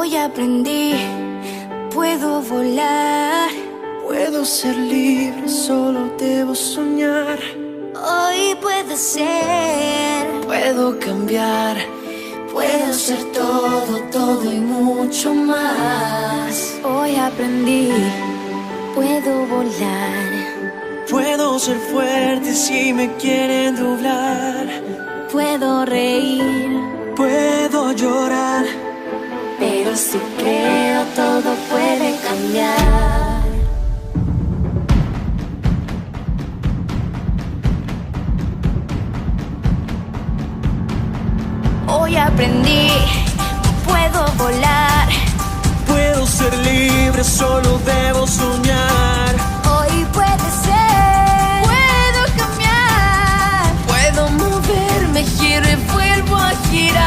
Hoy aprendí, puedo volar. Puedo ser libre, solo debo soñar. Hoy puedo ser, Puedo cambiar. puedo ser todo, todo y mucho más. Hoy aprendí, puedo volar. Puedo ser fuerte si me quieren doblar. Puedo reír, Puedo llorar. pero si creo todo puede cambiar. Hoy aprendí, puedo volar. Puedo ser libre, solo debo soñar. Hoy puede ser, puedo cambiar. Puedo moverme, giro y vuelvo a girar.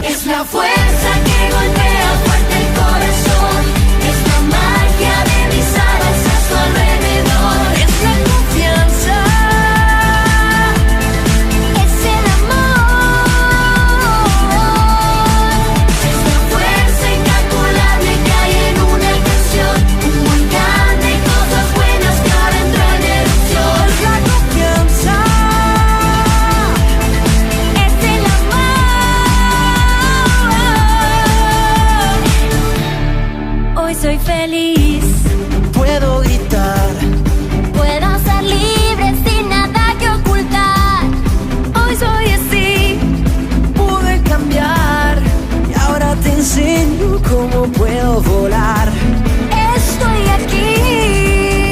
Es la fuerza que golpea fuerte el corazón. Es la magia de mis alas a su alrededor. Es la confianza. Es el amor. Es la fuerza incalculable que hay en una canción. Un volcán de cosas buenas que ahora entra en erupción. Es la confianza. Es el amor. Hoy soy feliz. Puedo gritar. Puedo ser libre sin nada que ocultar. Hoy soy así. Pude cambiar. Y ahora te enseño cómo puedo volar. Estoy aquí.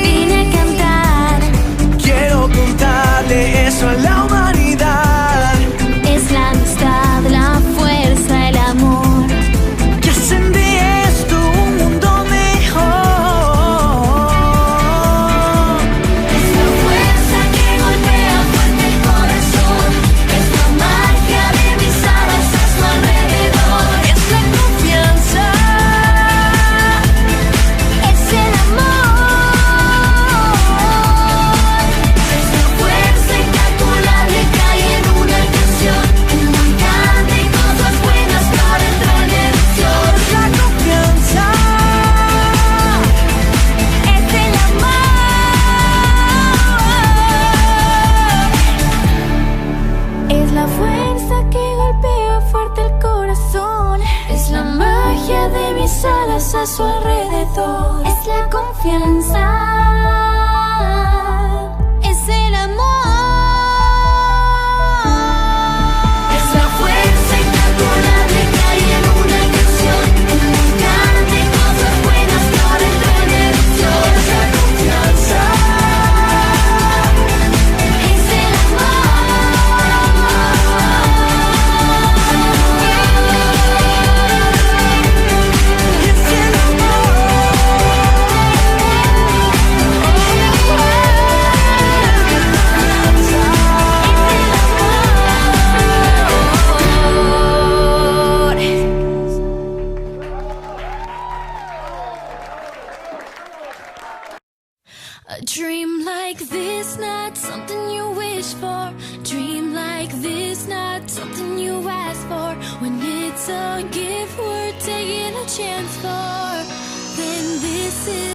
Vine a cantar. Quiero contarle eso a la humanidad. Es la amistad, la fuerza, el amor. Que hacen de esto un mundo mejor. Es la fuerza que golpea fuerte el corazón. Es la magia de mis alas a su alrededor. Es la confianza. Es el amor. Es la fuerza incalculable que hay en una canción. Un volcán de cosas buenas que ahora entra en erupción. La confianza. Es el amor. Es la fuerza que golpea fuerte el corazón. Es la magia de mis alas a su alrededor. Es la confianza. Es el amor. Es la fuerza incalculable que hay en una canción. Un volcán de cosas buenas que ahora entra en erupción. La confianza. Es el amor. A dream like this, not something you wish for. Dream like this, not something you ask for. When it's a gift worth taking a chance for, then this is